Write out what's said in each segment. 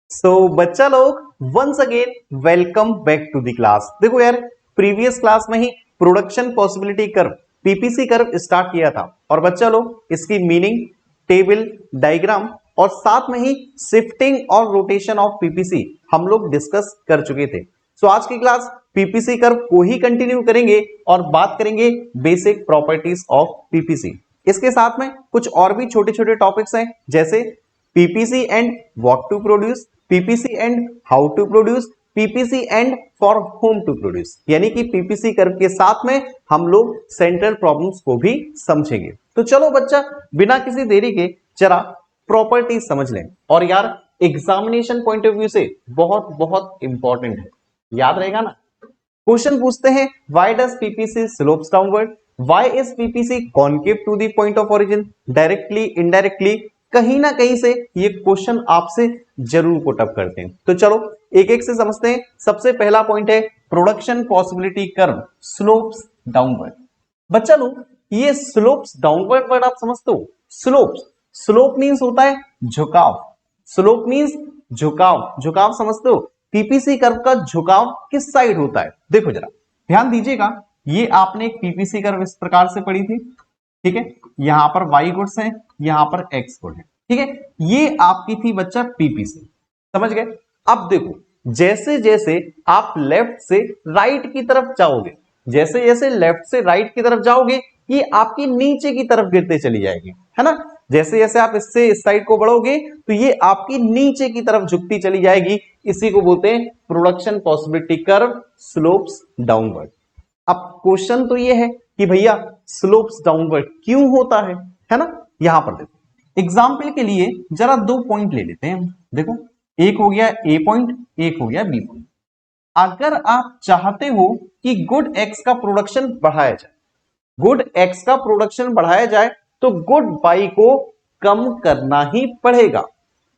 बच्चा लोग once again welcome back to the class. देखो यार, प्रीवियस क्लास में ही production possibility curve PPC curve start किया था और बच्चा लोग इसकी मीनिंग, टेबल, डायग्राम और साथ में ही शिफ्टिंग और रोटेशन ऑफ पीपीसी हम लोग डिस्कस कर चुके थे। आज की क्लास पीपीसी कर्व को ही कंटिन्यू करेंगे और बात करेंगे बेसिक प्रॉपर्टीज ऑफ पीपीसी। इसके साथ में कुछ और भी छोटे छोटे टॉपिक्स हैं, जैसे PPC and what to produce, PPC and how to produce, PPC and for whom to produce, यानी कि पीपीसी कर्व के साथ में हम लोग सेंट्रल प्रॉब्लम्स को भी समझेंगे। तो चलो बच्चा, बिना किसी देरी के जरा प्रॉपर्टी समझ लें। और यार, एग्जामिनेशन पॉइंट ऑफ व्यू से बहुत बहुत इंपॉर्टेंट है, याद रहेगा ना। क्वेश्चन पूछते हैं, why does PPC slopes downward, why is PPC concave to the point of origin, directly indirectly कहीं ना कहीं से ये क्वेश्चन आपसे जरूर पुट अप करते हैं। तो चलो एक एक से समझते हैं। सबसे पहला पॉइंट है production possibility curve slopes downward. बच्चा लोग, ये स्लोप्स डाउनवर्ड वर्ड आप समझते हो? स्लोप मींस होता है झुकाव। स्लोप मींस झुकाव, झुकाव समझते हो? पीपीसी कर्व का झुकाव किस साइड होता है? देखो जरा ध्यान दीजिएगा, ये आपने एक पीपीसी कर्व इस प्रकार से पढ़ी थी, ठीक है। यहां पर y गुड्स हैं, यहां पर x गुड है, ठीक है। ये आपकी थी बच्चा पीपीसी, समझ गए। अब देखो, जैसे जैसे आप लेफ्ट से राइट की तरफ जाओगे, जैसे जैसे लेफ्ट से राइट की तरफ जाओगे, ये आपकी नीचे की तरफ गिरते चली जाएगी, है ना। जैसे जैसे आप इससे इस साइड को बढ़ोगे तो ये आपकी नीचे की तरफ झुकती चली जाएगी। इसी को बोलते हैं production possibility curve slopes downward. अब क्वेश्चन तो ये है कि भैया स्लोप्स डाउनवर्ड क्यों होता है ना। यहां पर देखो, एग्जाम्पल के लिए जरा दो पॉइंट ले लेते हैं। देखो, एक हो गया ए पॉइंट, एक हो गया बी पॉइंट। अगर आप चाहते हो कि गुड एक्स का प्रोडक्शन बढ़ाया जाए, गुड एक्स का प्रोडक्शन बढ़ाया जाए, तो गुड वाई को कम करना ही पड़ेगा।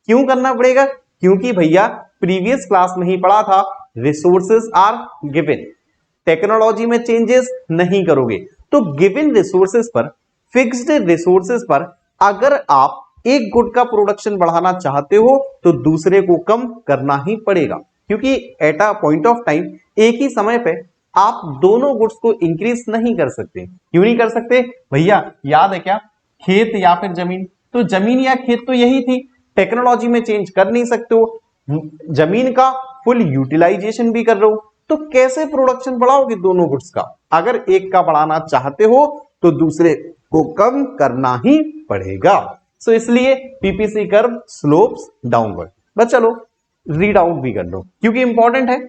क्यों करना पड़ेगा? क्योंकि भैया प्रीवियस क्लास में ही पढ़ा था, रिसोर्सेज आर गिवन, टेक्नोलॉजी में चेंजेस नहीं करोगे तो गिवन रिसोर्सेज पर, फिक्स्ड रिसोर्सेज पर अगर आप एक गुड का प्रोडक्शन बढ़ाना चाहते हो तो दूसरे को कम करना ही पड़ेगा। क्योंकि at a point of time, एक ही समय पे आप दोनों गुड्स को इंक्रीज नहीं कर सकते। क्यों नहीं कर सकते भैया? याद है क्या? खेत या फिर जमीन? तो जमीन या खेत तो यही थी, टेक्नोलॉजी में चेंज कर नहीं सकते हो, जमीन का फुल यूटिलाइजेशन भी कर रहे हो, तो कैसे प्रोडक्शन बढ़ाओगे दोनों गुड्स का? अगर एक का बढ़ाना चाहते हो तो दूसरे को कम करना ही पड़ेगा। इसलिए पीपीसी कर्व स्लोप्स डाउनवर्ड। बस चलो रीड आउट भी कर लो क्योंकि इंपॉर्टेंट है।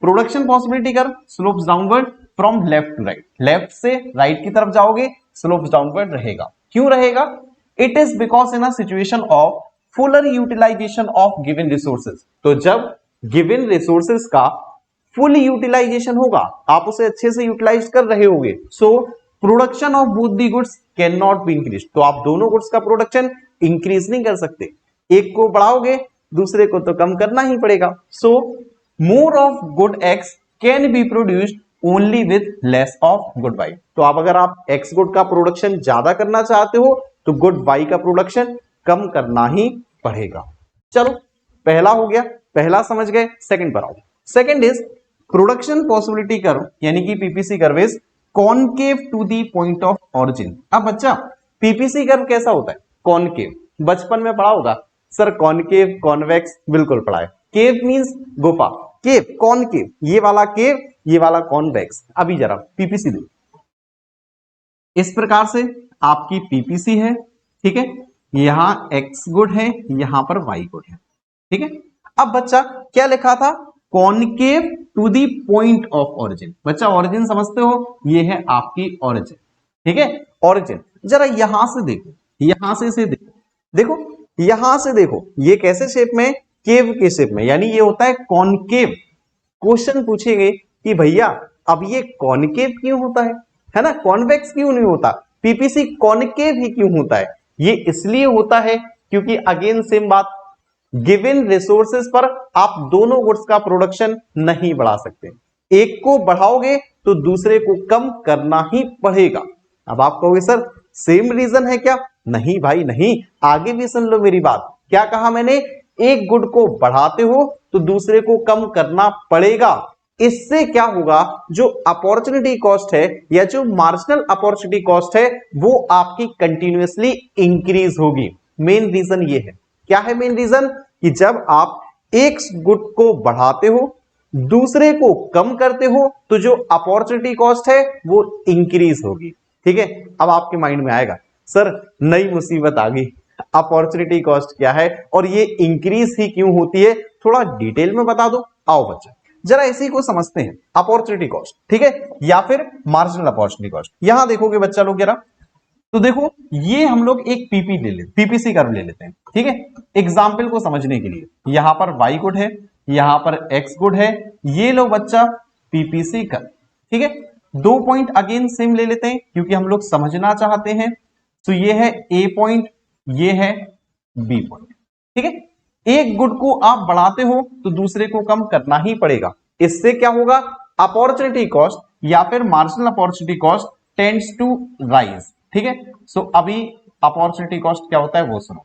Production possibility curve slopes downward from left to right, left से राइट की तरफ जाओगे स्लोप्स डाउनवर्ड रहेगा। क्यों रहेगा? It is because in a situation of fuller utilization of given resources. तो जब गिवन रिसोर्सेज का फुल यूटिलाइजेशन होगा, आप उसे अच्छे से यूटिलाइज कर रहे होगे, production of both the goods can not be increase. तो आप दोनों गुड्स का प्रोडक्शन इंक्रीज नहीं कर सकते, एक को बढ़ाओगे दूसरे को तो कम करना ही पड़ेगा। More of good X can be produced only with less of good Y. तो अगर आप एक्स गुड का प्रोडक्शन ज्यादा करना चाहते हो तो गुड वाई का प्रोडक्शन कम करना ही पड़ेगा। चलो पहला हो गया, पहला समझ गए। सेकंड पर आओ। Second is production possibility curve यानी कि PPC curve is concave to the point of origin. अब बच्चा, पीपीसी कर्व कैसा होता है? कॉनकेव। बचपन में पढ़ा होगा सर, कॉनकेव कॉन्वेक्स, बिल्कुल पढ़ा है। केव मींस गुफा, केव कॉनकेव, ये वाला केव, ये वाला कॉन्वेक्स। अभी जरा पीपीसी देखो, इस प्रकार से आपकी पीपीसी है, ठीक है। यहां एक्स गुड है, यहां पर वाई गुड है, ठीक है। अब बच्चा क्या लिखा था? Concave to the point of origin. बच्चा ऑरिजिन समझते हो? ये है आपकी ऑरिजिन, ठीक है। ऑरिजिन जरा यहां से देखो, यहां से देखो, देखो यहां से देखो, ये कैसे शेप में? केव के शेप में, यानी ये होता है कॉनकेव। क्वेश्चन पूछेंगे कि भैया अब ये कॉनकेव क्यों होता है ना, कॉन्वेक्स क्यों नहीं होता? पीपीसी कॉनकेव ही क्यों होता है? ये इसलिए होता है क्योंकि अगेन सेम बात, गिवन रिसोर्सेज पर आप दोनों गुड्स का प्रोडक्शन नहीं बढ़ा सकते, एक को बढ़ाओगे तो दूसरे को कम करना ही पड़ेगा। अब आप कहोगे सर सेम रीजन है क्या? नहीं भाई नहीं, आगे भी सुन लो मेरी बात। क्या कहा मैंने? एक गुड को बढ़ाते हो तो दूसरे को कम करना पड़ेगा। इससे क्या होगा, जो अपॉर्चुनिटी कॉस्ट है या जो मार्जिनल अपॉर्चुनिटी कॉस्ट है वो आपकी कंटिन्यूअसली इंक्रीज होगी। मेन रीजन ये है। क्या है मेन रीजन? कि जब आप एक गुड को बढ़ाते हो दूसरे को कम करते हो तो जो अपॉर्चुनिटी कॉस्ट है वो इंक्रीज होगी। ठीक है, अब आपके माइंड में आएगा सर नई मुसीबत आ गई, अपॉर्चुनिटी कॉस्ट क्या है और ये इंक्रीज ही क्यों होती है, थोड़ा डिटेल में बता दो। आओ बच्चा जरा इसी को समझते हैं, अपॉर्चुनिटी कॉस्ट, ठीक है, या फिर मार्जिनल अपॉर्चुनिटी कॉस्ट। यहां देखोगे बच्चा लोग जरा, तो देखो ये हम लोग एक पीपीसी कर्व ले लेते हैं, ठीक है, एग्जाम्पल को समझने के लिए। यहां पर वाई गुड है, यहां पर एक्स गुड है, ये लो बच्चा पीपीसी कर्व, ठीक है। 2 पॉइंट अगेन सेम ले लेते हैं क्योंकि हम लोग समझना चाहते हैं। तो ये है ए पॉइंट, ये है बी पॉइंट, ठीक है। एक गुड को आप बढ़ाते हो तो दूसरे को कम करना ही पड़ेगा। इससे क्या होगा, अपॉर्चुनिटी कॉस्ट या फिर marginal opportunity cost tends to rise, ठीक है। सो अभी अपॉर्चुनिटी कॉस्ट क्या होता है वो सुनो।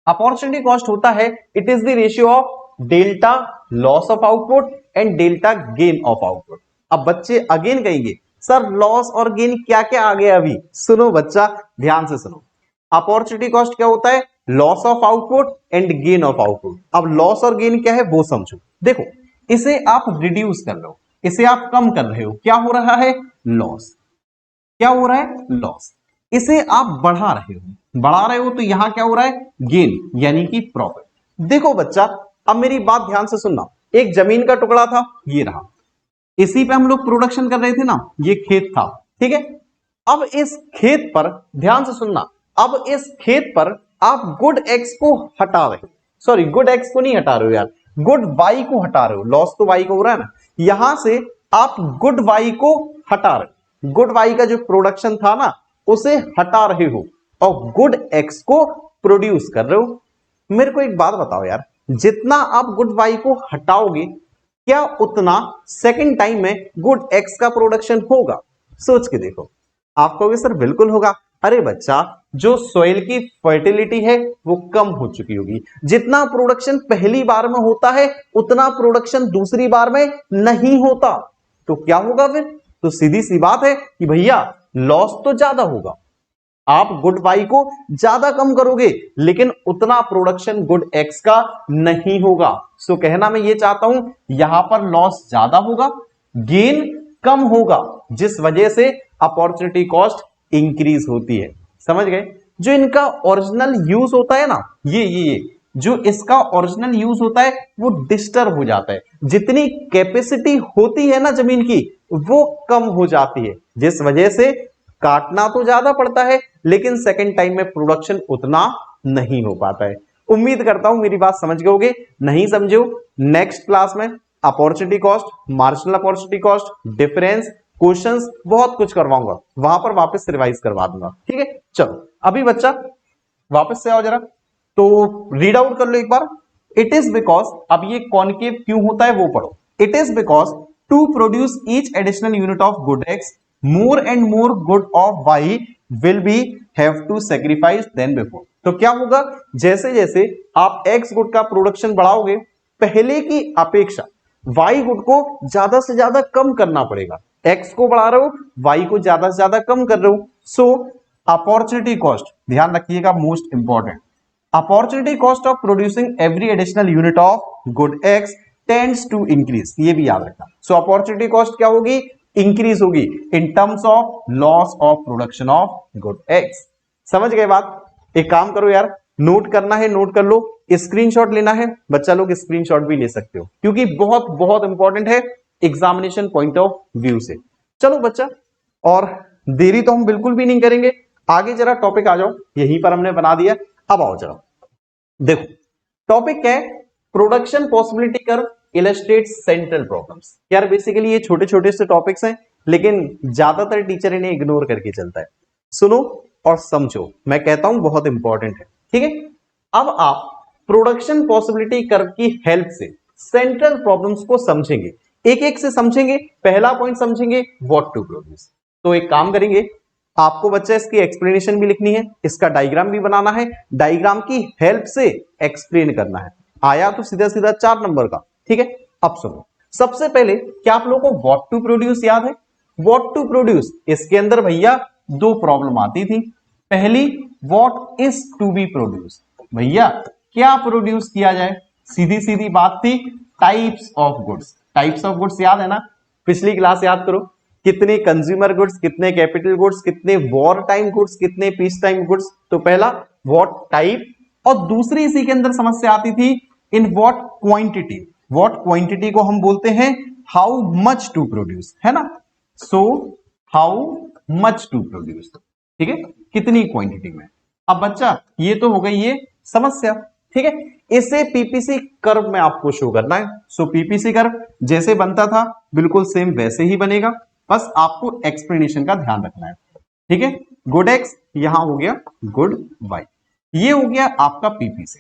अपॉर्चुनिटी कॉस्ट होता है it is the ratio of delta loss of output and delta gain of output. अब बच्चे अगेन कहेंगे सर लॉस और गेन क्या क्या आ गया, अभी सुनो बच्चा ध्यान से सुनो। अपॉर्चुनिटी कॉस्ट क्या होता है, loss of output and gain of output. अब लॉस और गेन क्या है वो समझो। देखो इसे आप रिड्यूस कर रहे हो, इसे आप कम कर रहे हो, क्या हो रहा है, लॉस। क्या हो रहा है, लॉस। इसे आप बढ़ा रहे हो तो यहां क्या हो रहा है, गेन यानी कि प्रॉफिट। देखो बच्चा अब मेरी बात ध्यान से सुनना, एक जमीन का टुकड़ा था, ये रहा, इसी पे हम लोग प्रोडक्शन कर रहे थे ना, ये खेत था, ठीक है। अब इस खेत पर ध्यान से सुनना, अब इस खेत पर आप गुड एक्स को हटा रहे हो, सॉरी गुड एक्स को नहीं हटा रहे हो यार, गुड वाई को हटा रहे हो, लॉस तो वाई को हो रहा है ना, यहां से आप गुड वाई को हटा रहे हो, गुड वाई का जो प्रोडक्शन था ना उसे हटा रहे हो और गुड एक्स को प्रोड्यूस कर रहे हो। मेरे को एक बात बताओ यार, जितना आप गुड वाई को हटाओगे क्या उतना सेकंड टाइम में गुड एक्स का प्रोडक्शन होगा? सोच के देखो। आप कहोगे सर बिल्कुल होगा। अरे बच्चा जो सॉइल की फर्टिलिटी है वो कम हो चुकी होगी, जितना प्रोडक्शन पहली बार में होता है उतना प्रोडक्शन दूसरी बार में नहीं होता, तो क्या होगा फिर? तो सीधी सी बात है कि भैया लॉस तो ज्यादा होगा, आप गुड वाई को ज्यादा कम करोगे लेकिन उतना प्रोडक्शन गुड एक्स का नहीं होगा। सो कहना मैं ये चाहता हूं यहां पर लॉस ज्यादा होगा, गेन कम होगा, जिस वजह से अपॉर्चुनिटी कॉस्ट इंक्रीज होती है। समझ गए? जो इनका ओरिजिनल यूज होता है ना, ये जो इसका ओरिजिनल यूज होता है वो डिस्टर्ब हो जाता है, जितनी कैपेसिटी होती है ना जमीन की वो कम हो जाती है, जिस वजह से काटना तो ज्यादा पड़ता है लेकिन सेकंड टाइम में प्रोडक्शन उतना नहीं हो पाता है। उम्मीद करता हूं मेरी बात समझ गए, नहीं समझो नेक्स्ट क्लास में opportunity cost, marginal opportunity cost, difference, questions बहुत कुछ करवाऊंगा, वहां पर वापस से रिवाइज करवा दूंगा, ठीक है। चलो अभी बच्चा वापस से आओ जरा, तो रीड आउट कर लो एक बार। इट इज बिकॉज, अब ये कॉनकेव क्यों होता है वो पढ़ो। It is because to produce each additional unit of good X more and more good of y will be have to sacrifice than before। तो क्या होगा, जैसे जैसे आप x गुड का प्रोडक्शन बढ़ाओगे पहले की अपेक्षा y गुड को ज्यादा से ज्यादा कम करना पड़ेगा। x को बढ़ा रहे हो, y को ज्यादा से ज्यादा कम कर रहे हो। सो अपॉर्चुनिटी कॉस्ट ध्यान रखिएगा, most important, opportunity cost of producing every additional unit of good x tends to increase, ये भी याद रखना। सो अपॉर्चुनिटी कॉस्ट क्या होगी, इंक्रीज होगी in terms of loss of production of good x. समझ गए बात? एक काम करो यार, नोट करना है नोट कर लो, स्क्रीनशॉट लेना है बच्चा लोग स्क्रीनशॉट भी ले सकते हो क्योंकि बहुत बहुत इंपॉर्टेंट है एग्जामिनेशन पॉइंट ऑफ व्यू से। चलो बच्चा, और देरी तो हम बिल्कुल भी नहीं करेंगे, आगे जरा टॉपिक आ जाओ, यहीं पर हमने बना दिया। अब आओ जरा देखो, टॉपिक क्या है, production possibility curve illustrate central problems. यार बेसिकली ये छोटे छोटे से टॉपिक्स हैं लेकिन ज्यादातर टीचर इन्हें इग्नोर करके चलता है। सुनो और समझो, मैं कहता हूं बहुत इंपॉर्टेंट है, ठीक है। अब आप प्रोडक्शन पॉसिबिलिटी कर्व की हेल्प से सेंट्रल प्रॉब्लम्स को समझेंगे, एक एक से समझेंगे। पहला पॉइंट समझेंगे व्हाट टू प्रोड्यूस। तो एक काम करेंगे, आपको बच्चा इसकी एक्सप्लेनेशन भी लिखनी है, इसका डायग्राम भी बनाना है, डायग्राम की हेल्प से एक्सप्लेन करना है। आया तो सीधा सीधा 4 नंबर का। ठीक है, अब सुनो, सबसे पहले क्या आप लोगों को व्हाट टू प्रोड्यूस याद है? व्हाट टू प्रोड्यूस, इसके अंदर भैया दो प्रॉब्लम आती थी। पहली, what is to be produce, भैया क्या प्रोड्यूस किया जाए? सीधी सीधी बात थी, types of goods. Types of goods याद है ना, पिछली क्लास याद करो, कितने कंज्यूमर गुड्स, कितने कैपिटल गुड्स, कितने वॉर टाइम गुड्स, कितने पीस टाइम गुड्स। तो पहला व्हाट टाइप, और दूसरी इसी के अंदर समस्या आती थी in what quantity. What quantity को हम बोलते हैं हाउ मच टू प्रोड्यूस, है ना। So how much to produce, ठीक है, कितनी क्वांटिटी में। अब बच्चा ये तो हो गई ये समस्या, ठीक है। इसे पीपीसी कर्व में आपको शो करना है। सो पीपीसी कर्व जैसे बनता था बिल्कुल सेम वैसे ही बनेगा, बस आपको एक्सप्लेनेशन का ध्यान रखना है, ठीक है। गुड एक्स यहां हो गया गुड वाई, ये हो गया आपका पीपीसी,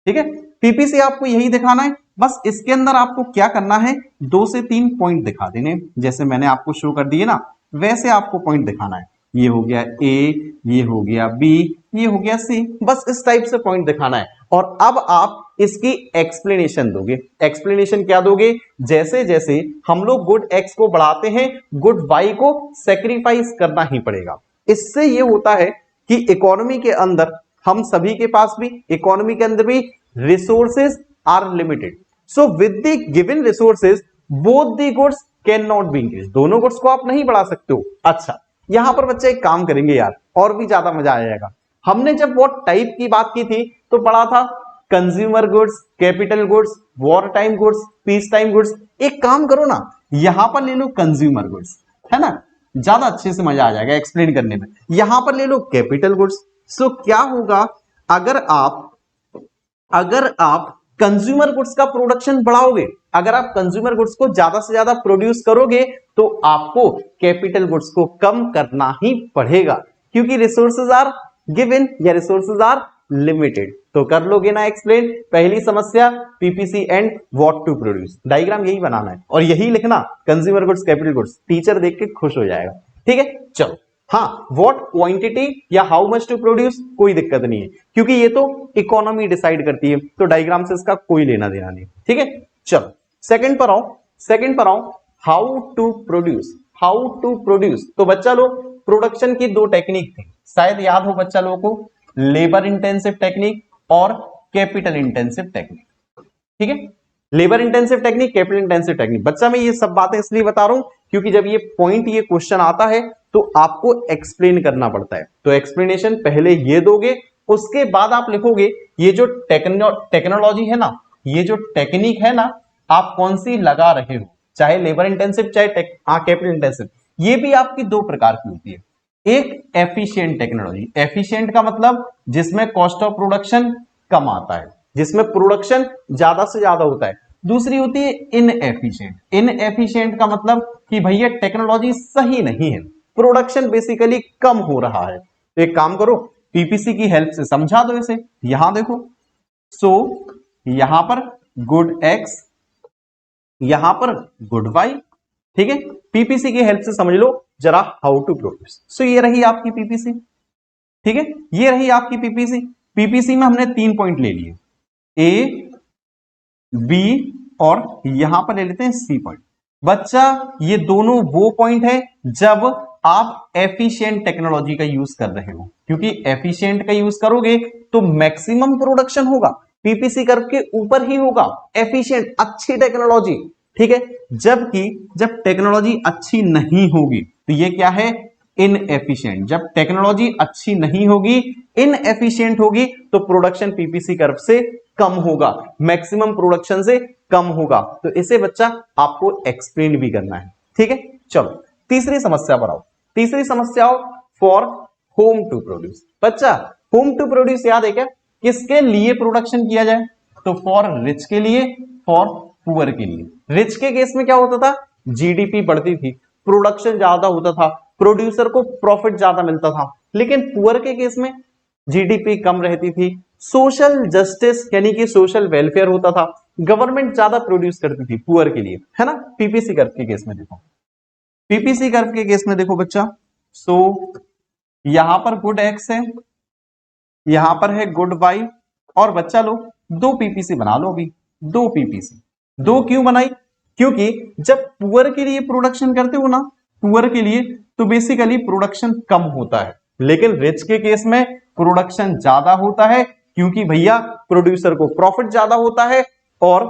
ठीक है। पीपीसी आपको यही दिखाना है, बस इसके अंदर आपको क्या करना है, 2 से 3 पॉइंट दिखा देने, जैसे मैंने आपको शो कर दिए ना, वैसे आपको पॉइंट दिखाना है। ये हो गया ए, ये हो गया बी, ये हो गया सी, बस इस टाइप से पॉइंट दिखाना है। और अब आप इसकी एक्सप्लेनेशन दोगे। एक्सप्लेनेशन क्या दोगे? जैसे जैसे हम लोग गुड एक्स को बढ़ाते हैं, गुड वाई को सेक्रीफाइस करना ही पड़ेगा। इससे ये होता है कि इकोनॉमी के अंदर, हम सभी के पास भी इकोनॉमी के अंदर भी resources are limited. So with the given resources both the goods can not be increase, दोनों गुड्स को आप नहीं बढ़ा सकते हो। अच्छा, यहां पर बच्चे एक काम करेंगे यार, और भी ज्यादा मजा आ जाएगा। हमने जब वो टाइप की बात की थी तो पढ़ा था consumer goods, capital goods, war time goods, piece time goods. एक काम करो ना, यहां पर ले लो कंज्यूमर गुड्स, है ना, ज्यादा अच्छे से मजा आ जाएगा एक्सप्लेन करने में। यहां पर ले लो कैपिटल गुड्स। सो क्या होगा, अगर आप कंज्यूमर गुड्स का प्रोडक्शन बढ़ाओगे, अगर आप कंज्यूमर गुड्स को ज्यादा से ज्यादा प्रोड्यूस करोगे, तो आपको कैपिटल गुड्स को कम करना ही पड़ेगा, क्योंकि रिसोर्सेज आर गिवन या रिसोर्सेज आर लिमिटेड। तो कर लोगे ना एक्सप्लेन। पहली समस्या PPC and what to produce, diagram यही बनाना है और यही लिखना, consumer goods capital goods, teacher देख के खुश हो जाएगा, ठीक है। चलो, हाँ, व्हाट क्वांटिटी या हाउ मच टू प्रोड्यूस कोई दिक्कत नहीं है, क्योंकि ये तो इकोनॉमी डिसाइड करती है, तो डायग्राम से इसका कोई लेना देना नहीं, ठीक है। चलो सेकंड पर आओ, how to produce. How to produce, तो बच्चा लोग प्रोडक्शन की दो टेक्निक थी, शायद याद हो बच्चा लोगों को, लेबर इंटेंसिव टेक्निक और कैपिटल इंटेंसिव टेक्निक, ठीक है। Labour intensive technique, capital intensive technique. बच्चा मैं ये सब बातें इसलिए बता रहा हूं क्योंकि जब ये पॉइंट, ये क्वेश्चन आता है तो आपको एक्सप्लेन करना पड़ता है। तो एक्सप्लेनेशन पहले ये दोगे, उसके बाद आप लिखोगे ये जो टेक्नोलॉजी है ना, ये जो टेक्निक है ना, आप कौन सी लगा रहे हो, चाहे लेबर इंटेंसिव चाहे कैपिटल इंटेंसिव। ये भी आपकी दो प्रकार की होती है। एक एफिशिएंट टेक्नोलॉजी, एफिशिएंट का मतलब जिसमें कॉस्ट ऑफ प्रोडक्शन कम आता है, जिसमें प्रोडक्शन ज्यादा से ज्यादा होता है। दूसरी होती है इनएफिशिएंट। इनएफिशिएंट का मतलब कि भैया टेक्नोलॉजी सही नहीं है, प्रोडक्शन बेसिकली कम हो रहा है। तो एक काम करो, पीपीसी की हेल्प से समझा दो इसे। यहां देखो, सो यहां पर गुड एक्स, यहां पर गुड वाई, ठीक है। पीपीसी की हेल्प से समझ लो जरा हाउ टू प्रोड्यूस। सो ये रही आपकी पीपीसी, ठीक है, ये रही आपकी पीपीसी। पीपीसी में हमने 3 पॉइंट ले लिए, ए बी और यहां पर ले लेते हैं सी पॉइंट। बच्चा ये दोनों वो पॉइंट है जब आप एफिशिएंट टेक्नोलॉजी का यूज कर रहे हो, क्योंकि एफिशिएंट का यूज करोगे तो मैक्सिमम प्रोडक्शन होगा, पीपीसी कर्व के ऊपर ही होगा। एफिशिएंट, अच्छी टेक्नोलॉजी, ठीक है। जबकि जब टेक्नोलॉजी अच्छी नहीं होगी तो ये क्या है, इनएफिशिएंट। जब टेक्नोलॉजी अच्छी नहीं होगी, इनएफिशिएंट होगी, तो प्रोडक्शन पीपीसी कर्व से कम होगा, मैक्सिमम प्रोडक्शन से कम होगा। तो इसे बच्चा आपको एक्सप्लेन भी करना है, ठीक है। चलो तीसरी समस्या पर आओ। तीसरी समस्या फॉर होम टू प्रोड्यूस। बच्चा होम टू प्रोड्यूस याद है क्या, किसके लिए प्रोडक्शन किया जाए? तो फॉर रिच के लिए, फॉर पुअर के लिए। रिच के केस में क्या होता था, जीडीपी बढ़ती थी, प्रोडक्शन ज्यादा होता था, प्रोड्यूसर को प्रॉफिट ज्यादा मिलता था। लेकिन पुअर के केस में जीडीपी कम रहती थी, सोशल जस्टिस यानी कि सोशल वेलफेयर होता था, गवर्नमेंट ज्यादा प्रोड्यूस करती थी पुअर के लिए, है ना। पीपीसी कर्व के केस में देखो, पीपीसी कर्व के केस में देखो बच्चा, सो यहां पर गुड एक्स है, यहां पर है गुड वाई, और बच्चा लोग दो पीपीसी बना लो अभी, दो पीपीसी। दो क्यों बनाई? क्योंकि जब पुअर के लिए प्रोडक्शन करते हो ना, पुअर के लिए, तो बेसिकली प्रोडक्शन कम होता है, लेकिन रिच के केस में प्रोडक्शन ज्यादा होता है, क्योंकि भैया प्रोड्यूसर को प्रॉफिट ज्यादा होता है और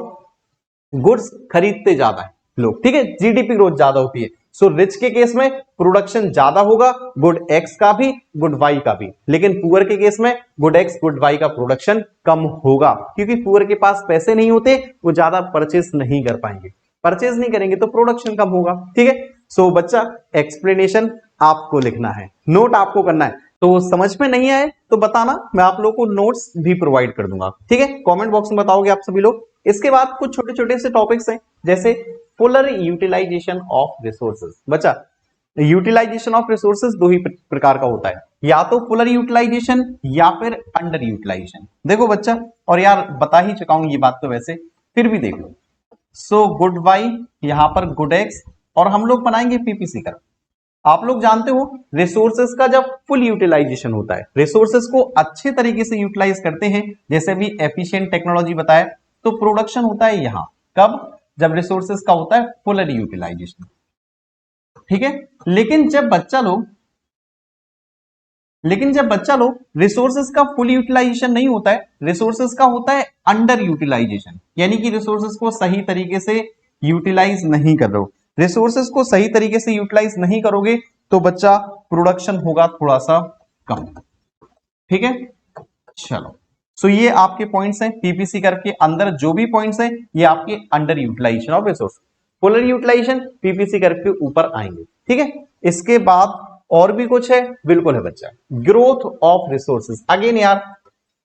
गुड्स खरीदते ज्यादा है लोग, ठीक है, जीडीपी ग्रोथ ज्यादा होती है। सो रिच के केस में प्रोडक्शन ज्यादा होगा, गुड एक्स का भी गुड वाई का भी, लेकिन पुअर के केस में गुड एक्स गुड वाई का प्रोडक्शन कम होगा, क्योंकि पुअर के पास पैसे नहीं होते, वो ज्यादा परचेज नहीं कर पाएंगे, परचेज नहीं करेंगे तो प्रोडक्शन कम होगा, ठीक है। सो बच्चा एक्सप्लेनेशन आपको लिखना है, नोट आपको करना है, तो समझ में नहीं आए तो बताना, मैं आप लोगों को नोट्स भी प्रोवाइड कर दूंगा, ठीक है, कमेंट बॉक्स में बताओगे आप सभी लोग। इसके बाद कुछ छोटे छोटे से टॉपिक्स हैं, जैसे फुलर यूटिलाइजेशन ऑफ रिसोर्सेज। बच्चा यूटिलाइजेशन ऑफ रिसोर्सेज दो ही प्रकार का होता है, या तो फुलर यूटिलाइजेशन या फिर अंडर यूटिलाइजेशन। देखो बच्चा, और यार बता ही चुका हूं ये बात तो वैसे, फिर भी देख लो। सो गुड वाई, यहां पर गुड एक्स, और हम लोग बनाएंगे पीपीसी कर्व। आप लोग जानते हो रिसोर्सेज का जब फुल यूटिलाइजेशन होता है, रिसोर्सेज को अच्छे तरीके से यूटिलाइज करते हैं, जैसे भी एफिशिएंट टेक्नोलॉजी बताया, तो प्रोडक्शन होता है यहां कब? जब रिसोर्सेज का होता है फुल यूटिलाइजेशन, ठीक है। लेकिन जब बच्चा लोग रिसोर्सेज का फुल यूटिलाइजेशन नहीं होता है, रिसोर्सेज का होता है अंडर यूटिलाइजेशन, यानी कि रिसोर्सेज को सही तरीके से यूटिलाइज नहीं कर रहे हो, रिसोर्सेज को सही तरीके से यूटिलाइज नहीं करोगे तो बच्चा प्रोडक्शन होगा थोड़ा सा कम, ठीक है। चलो, सो ये आपके पॉइंट्स हैं, पीपीसी कर्व के अंदर जो भी पॉइंट्स हैं ये आपके under utilization of resource, fuller utilization PPC curve के ऊपर आएंगे, ठीक है। इसके बाद और भी कुछ है, बिल्कुल है बच्चा, ग्रोथ ऑफ रिसोर्सेज। अगेन यार,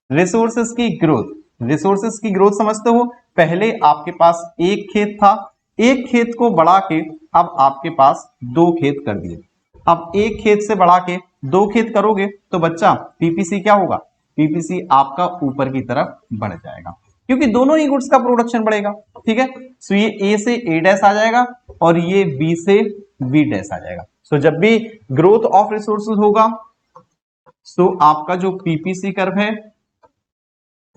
रिसोर्सेज की ग्रोथ, रिसोर्सेज की ग्रोथ समझते हो, पहले आपके पास एक खेत था, एक खेत को बढ़ा के अब आपके पास दो खेत कर दिए, अब एक खेत से बढ़ा के दो खेत करोगे तो बच्चा पीपीसी क्या होगा? पीपीसी आपका ऊपर की तरफ बढ़ जाएगा, क्योंकि दोनों ही गुड्स का प्रोडक्शन बढ़ेगा, ठीक है। सो ये ए से ए डैश आ जाएगा और ये बी से बी डैश आ जाएगा। सो जब भी ग्रोथ ऑफ रिसोर्सेज होगा, सो आपका जो पीपीसी कर्व है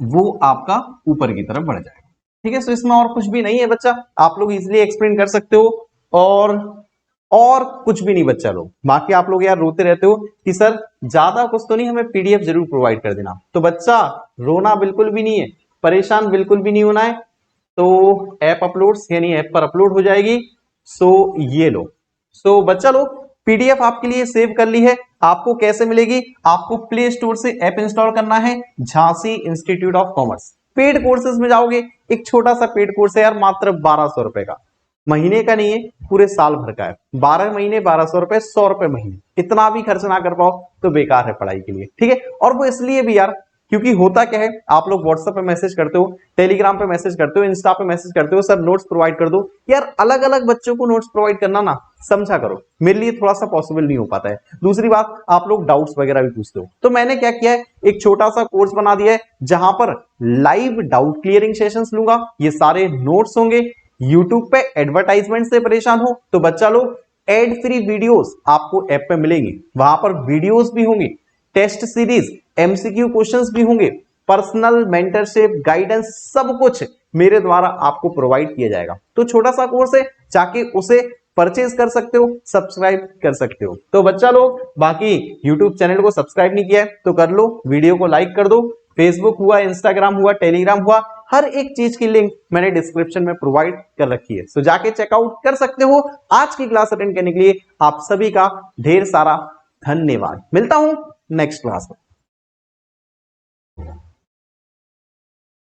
वो आपका ऊपर की तरफ बढ़ जाएगा, ठीक है। सो इसमें और कुछ भी नहीं है बच्चा, आप लोग इजिली एक्सप्लेन कर सकते हो, और कुछ भी नहीं बच्चा लोग। बाकी आप लोग यार रोते रहते हो कि सर ज्यादा कुछ तो नहीं, हमें पीडीएफ जरूर प्रोवाइड कर देना, तो बच्चा रोना बिल्कुल भी नहीं है, परेशान बिल्कुल भी नहीं होना है। तो ऐप अपलोड्स यानी ऐप पर अपलोड हो जाएगी, सो ये लो। सो बच्चा लोग पीडीएफ आपके लिए सेव कर ली है, आपको कैसे मिलेगी? आपको प्ले स्टोर से ऐप इंस्टॉल करना है, Jhansi institute of commerce, paid courses में जाओगे, एक छोटा सा पेड कोर्स है यार, मात्र 1200 रुपए का, महीने का नहीं है, पूरे साल भर का है, 12 महीने 1200 रुपए, 100 रुपए महीने, इतना भी खर्च ना कर पाओ तो बेकार है पढ़ाई के लिए, ठीक है। और वो इसलिए भी यार, क्योंकि होता क्या है, आप लोग व्हाट्सएप पे मैसेज करते हो, टेलीग्राम पे मैसेज करते हो, इंस्टा पे मैसेज करते हो, सर नोट्स प्रोवाइड कर दो, यार अलग अलग बच्चों को नोट्स प्रोवाइड करना ना, समझा करो, मेरे लिए थोड़ा सा पॉसिबल नहीं हो पाता है। दूसरी बात, आप लोग डाउट्स वगैरह भी पूछते हो, तो मैंने क्या किया है, एक छोटा सा कोर्स बना दिया है जहां पर लाइव डाउट क्लियरिंग सेशंस लूंगा, ये सारे नोट्स होंगे। यूट्यूब पे एडवर्टाइजमेंट से परेशान हो तो बच्चा लोग एड फ्री वीडियोस आपको ऐप पे मिलेंगी, वहां पर वीडियोस भी होंगी, टेस्ट सीरीज, एमसीक्यू क्वेश्चंस भी होंगे, पर्सनल मेंटरशिप, गाइडेंस, सब कुछ मेरे द्वारा आपको प्रोवाइड किया जाएगा। तो छोटा सा कोर्स है, जाके उसे परचेज कर सकते हो, सब्सक्राइब कर सकते हो। तो बच्चा लोग बाकी यूट्यूब चैनल को सब्सक्राइब नहीं किया है तो कर लो, वीडियो को लाइक कर दो, फेसबुक हुआ, इंस्टाग्राम हुआ, टेलीग्राम हुआ, हर एक चीज की लिंक मैंने डिस्क्रिप्शन में प्रोवाइड कर रखी है, सो जाके चेकआउट कर सकते हो। आज की क्लास अटेंड करने के लिए आप सभी का ढेर सारा धन्यवाद। मिलता हूं नेक्स्ट क्लास में।